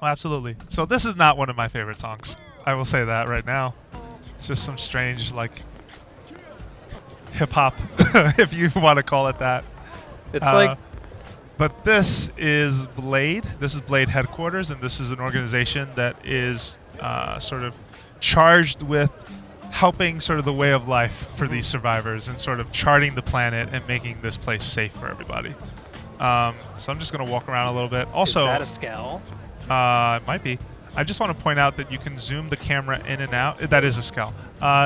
Oh, absolutely. So this is not one of my favorite songs. I will say that right now. It's just some strange, like, hip-hop, if you want to call it that. It's like... But this is Blade. This is Blade headquarters, and this is an organization that is sort of charged with helping sort of the way of life for these survivors and sort of charting the planet and making this place safe for everybody. So I'm just going to walk around a little bit. Also, is that a skull? It might be. I just want to point out that you can zoom the camera in and out. That is a skull.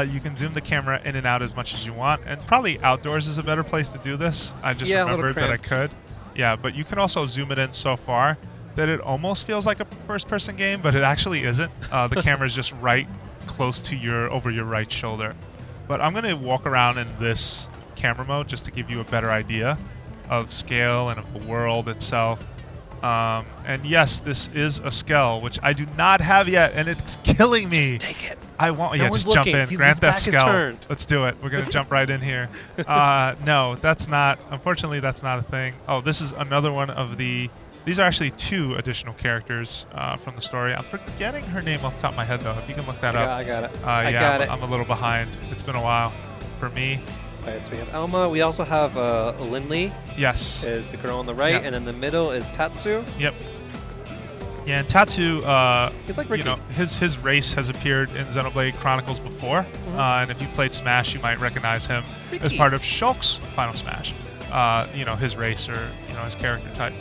You can zoom the camera in and out as much as you want, and probably outdoors is a better place to do this. I just remembered that I could. Yeah, but you can also zoom it in so far that it almost feels like a first-person game, but it actually isn't. The camera is just right close to over your right shoulder. But I'm going to walk around in this camera mode just to give you a better idea of scale and of the world itself. And yes, this is a skull, which I do not have yet, and it's killing me. Just take it. I want. No just jump in. Grand Theft Skull. Let's do it. We're gonna jump right in here. No, that's not. Unfortunately, that's not a thing. Oh, this is another one of the. These are actually 2 additional characters from the story. I'm forgetting her name off the top of my head, though. If you can look that up. I got it. I got it. I'm a little behind. It's been a while for me. Right, so we have Elma. We also have Linley. Yes. Is the girl on the right, and in the middle is Tatsu. Yep. Yeah, and Tatsu, he's like Ricky. You know, his race has appeared in Xenoblade Chronicles before, and if you played Smash, you might recognize him as part of Shulk's Final Smash. You know, his race or his character type.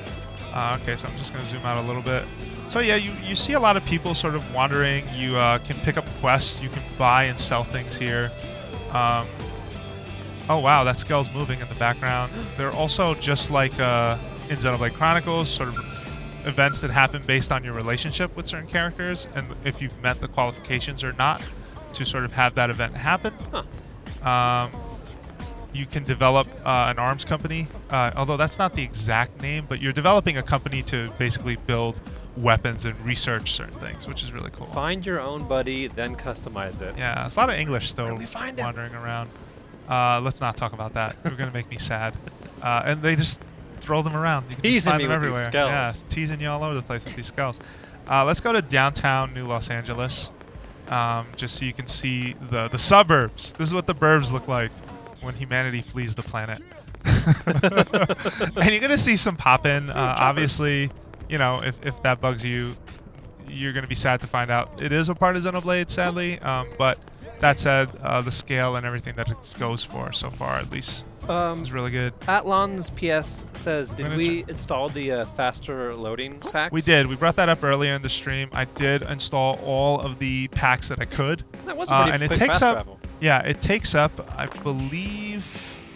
Okay, so I'm just going to zoom out a little bit. So yeah, you see a lot of people sort of wandering. You can pick up quests. You can buy and sell things here. Oh wow, that skull's moving in the background. They're also just like in Xenoblade Chronicles, sort of events that happen based on your relationship with certain characters and if you've met the qualifications or not to sort of have that event happen. You can develop an arms company, although that's not the exact name, but you're developing a company to basically build weapons and research certain things, which is really cool. Find your own buddy, then customize it. Yeah, there's a lot of English still wandering around. Let's not talk about that. You're going to make me sad. And they just throw them around. You can just find them everywhere. These skulls. Yeah, teasing you all over the place with these skulls. Let's go to downtown New Los Angeles, just so you can see the suburbs. This is what the burbs look like when humanity flees the planet. And you're going to see some pop-in. Obviously, if that bugs you, you're going to be sad to find out it is a part of Xenoblade, sadly. But that said, the scale and everything that it goes for so far, at least, is really good. Atlon's PS says, did we install the faster loading packs? We did. We brought that up earlier in the stream. I did install all of the packs that I could. That was a pretty quick fast travel. Yeah, it takes up, I believe,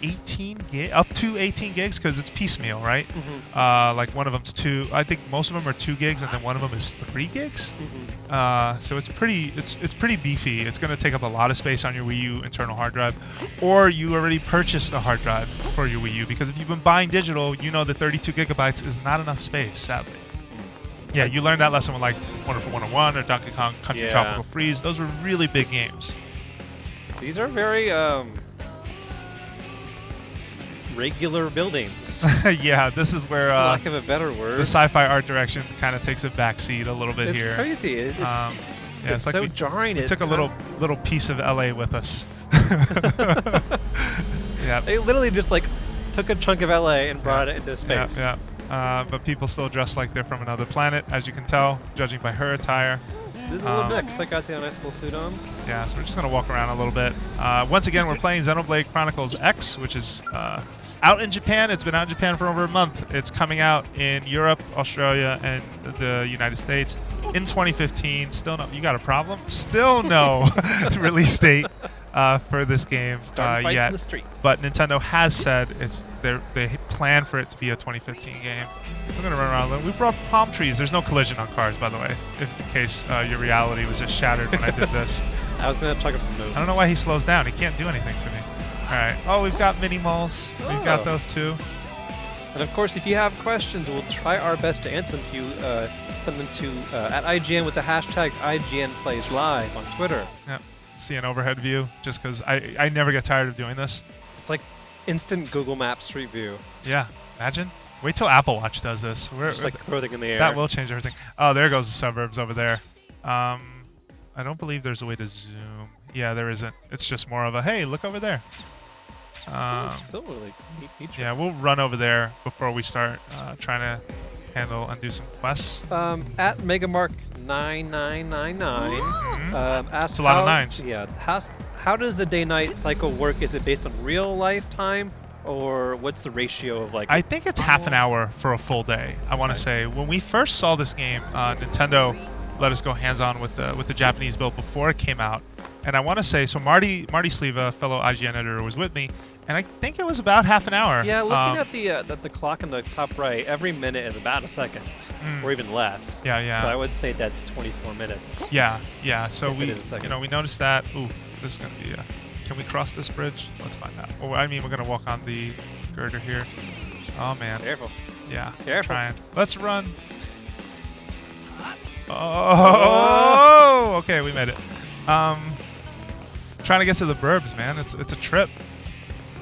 18 gigs, up to 18 gigs, because it's piecemeal, right? Like one of them's 2. I think most of them are 2 gigs, and then one of them is 3 gigs. So it's pretty beefy. It's going to take up a lot of space on your Wii U internal hard drive, or you already purchased a hard drive for your Wii U, because if you've been buying digital, you know that 32 gigabytes is not enough space, sadly. Yeah, you learned that lesson with like Wonderful 101 or Donkey Kong Country Tropical Freeze. Those were really big games. These are very regular buildings. Yeah, this is where, lack of a better word, the sci-fi art direction kind of takes a backseat a little bit here. It's crazy. It's like so jarring. We took a little piece of LA with us. Yeah. They literally just like took a chunk of LA and brought it into space. Yeah. But people still dress like they're from another planet, as you can tell, judging by her attire. This is a little mix. That guy's got a nice little suit on. Yeah, so we're just going to walk around a little bit. Once again, we're playing Xenoblade Chronicles X, which is out in Japan. It's been out in Japan for over a month. It's coming out in Europe, Australia, and the United States in 2015. Still no. You got a problem? Still no release date for this game yet. In the streets. But Nintendo has said they plan for it to be a 2015 game. We're going to run around a little. We brought palm trees. There's no collision on cars, by the way, in case your reality was just shattered when I did this. I was going to talk about the nose. I don't know why he slows down. He can't do anything to me. All right. Oh, we've got mini malls. We've got those too. And of course, if you have questions, we'll try our best to answer them if you send them to at IGN with the hashtag IGNPlaysLive on Twitter. Yep. See an overhead view, just because I never get tired of doing this. It's like instant Google Maps Street View. Yeah. Imagine. Wait till Apple Watch does this. Just like throw it in the air. That will change everything. Oh, there goes the suburbs over there. I don't believe there's a way to zoom. Yeah, there isn't. It's just more of a, hey, look over there. Still really neat feature. Yeah, we'll run over there before we start trying to handle and do some quests. At Megamark9999 asks It's a lot of nines. Yeah. How does the day-night cycle work? Is it based on real life time, or what's the ratio of like? I think it's half an hour for a full day. I want to say when we first saw this game, Nintendo let us go hands-on with the Japanese build before it came out, and I want to say so. Marty Sleva, fellow IGN editor, was with me, and I think it was about half an hour. Yeah, looking at the clock in the top right, every minute is about a second, or even less. Yeah. So I would say that's 24 minutes. Yeah. So we noticed that. Ooh, this is gonna be a. Can we cross this bridge? Let's find out. Oh, I mean, we're gonna walk on the girder here. Oh man. Careful. Yeah. Careful. Trying. Let's run. Oh. Okay, we made it. Trying to get to the burbs, man. It's a trip.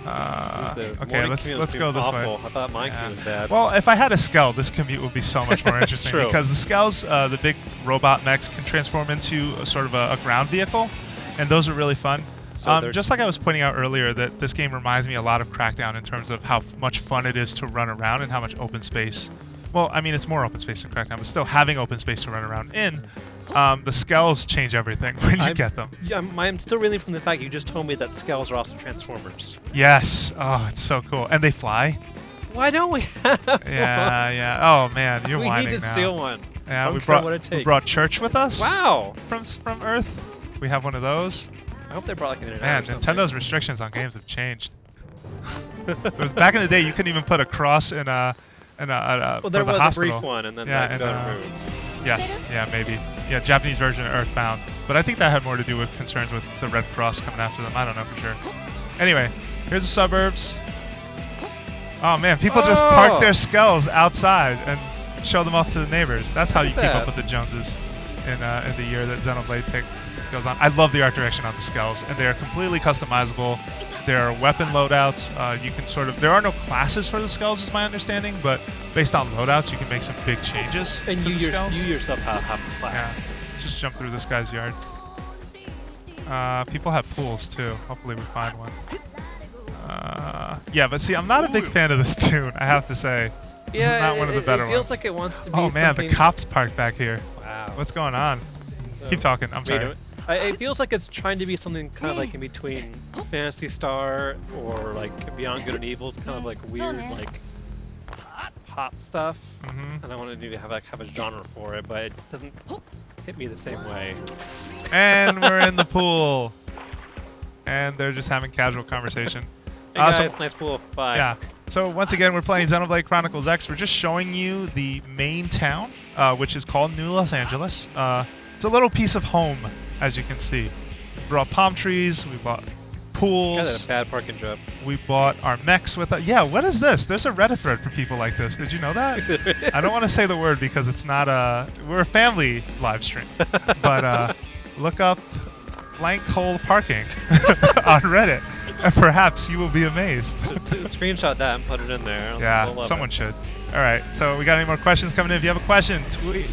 Okay, let's go this way. I thought mine commute was bad. Well, if I had a Skell, this commute would be so much more interesting True. because the Skells, the big robot mechs, can transform into a sort of a ground vehicle, and those are really fun. So just like I was pointing out earlier, that this game reminds me a lot of Crackdown in terms of how much fun it is to run around and how much open space. Well, I mean, it's more open space than Crackdown, but still having open space to run around in. The Skells change everything when you get them. Yeah, I'm still reeling from the fact you just told me that Skells are also Transformers. Yes. Oh, it's so cool. And they fly. Why don't we have one? Yeah. Oh, man, you're whining now. We need to steal one. Yeah, we we brought Church with us. Wow. From Earth. We have one of those. I hope they brought like an internet. Man, Nintendo's restrictions on games have changed. It was back in the day you couldn't even put a cross in a well, there was a brief one, and then that got removed. Yes, yeah, maybe. Yeah, Japanese version of Earthbound. But I think that had more to do with concerns with the Red Cross coming after them. I don't know for sure. Anyway, here's the suburbs. Oh man, people just park their Skells outside and show them off to the neighbors. That's how you keep up with the Joneses in the year that Xenoblade goes on. I love the art direction on the Skells, and they are completely customizable. There are weapon loadouts. You can there are no classes for the Skells, is my understanding, but based on loadouts, you can make some big changes. And you yourself have a class. Yeah, just jump through this guy's yard. People have pools too. Hopefully we find one. Yeah, but see, I'm not a big fan of this tune, I have to say. This is not one of the better ones. It feels like it wants to be Oh man, the cops parked back here. Wow. What's going on? Keep talking. I'm sorry. It feels like it's trying to be something kind of like in between Phantasy Star or like Beyond Good and Evil. It's kind of like weird, like pop stuff. And I wanted to have a genre for it, but it doesn't hit me the same way. And we're in the pool, and they're just having casual conversation. Hey guys, nice pool. Bye. Yeah. So once again, we're playing Xenoblade Chronicles X. We're just showing you the main town, which is called New Los Angeles. It's a little piece of home, as you can see. We brought palm trees. We bought pools. Got a bad parking job. We bought our mechs with us. Yeah, what is this? There's a Reddit thread for people like this. Did you know that? I don't want to say the word because it's not we're a family live stream. But look up blank hole parking on Reddit, and perhaps you will be amazed. Screenshot that and put it in there. Yeah, someone should. All right, so we got any more questions coming in? If you have a question,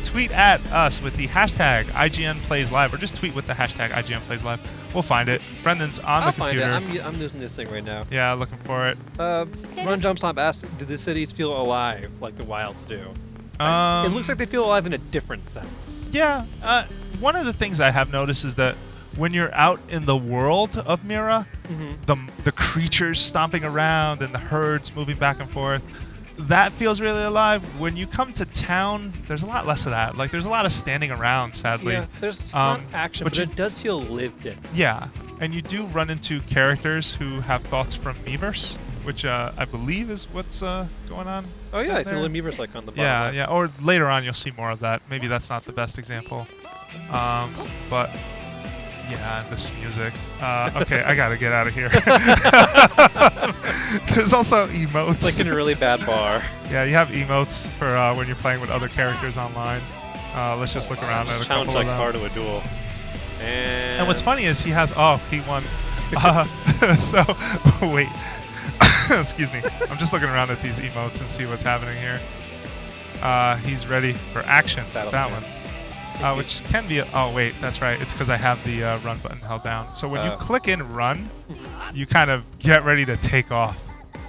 tweet at us with the hashtag IGNPlaysLive, or just tweet with the hashtag IGNPlaysLive. We'll find it. Brendan's on the computer. I'll find it. I'm using this thing right now. Yeah, looking for it. Run Jump Slop asked, do the cities feel alive like the wilds do? It looks like they feel alive in a different sense. Yeah. One of the things I have noticed is that when you're out in the world of Mira, the creatures stomping around and the herds moving back and forth, that feels really alive. When you come to town, there's a lot less of that. Like, there's a lot of standing around, sadly. Yeah, there's not action, but it does feel lived in. Yeah, and you do run into characters who have thoughts from Miiverse, which I believe is what's going on. Oh yeah, I see little Miiverse like on the bottom. Yeah, left. yeah. Or later on, you'll see more of that. Maybe that's not the best example, but. Yeah, and this music. Okay, I gotta get out of here. There's also emotes. It's like in a really bad bar. Yeah, you have emotes for when you're playing with other characters online. Let's just look around at a couple of them. Challenge like part of a duel. And what's funny is he has. Oh, he won. So wait. Excuse me. I'm just looking around at these emotes and see what's happening here. He's ready for action. Battle that stance. one. Which can be... oh, wait. That's right. It's because I have the run button held down. So when you click in run, you kind of get ready to take off.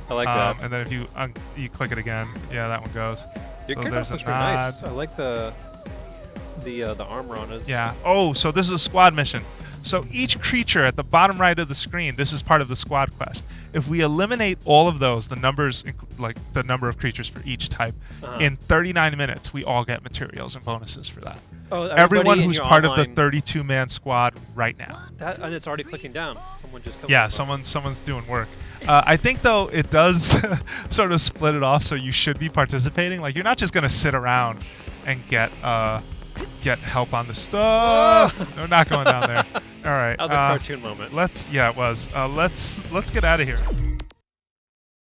I like that. And then if you click it again, yeah, that one goes. Your so character there's looks a pretty nod. nice. I like the armor on his. Yeah. Oh, so this is a squad mission. So each creature at the bottom right of the screen, this is part of the squad quest. If we eliminate all of those, the numbers, like the number of creatures for each type, in 39 minutes, we all get materials and bonuses for that. Oh, everyone who's part online, of the 32-man squad right now. And it's already clicking down. Someone just killed Yeah, someone. someone's doing work. I think though it does sort of split it off, so you should be participating. Like you're not just gonna sit around and get help on the stuff. No, not going down there. All right. That was a cartoon moment. Yeah, it was. Let's get out of here.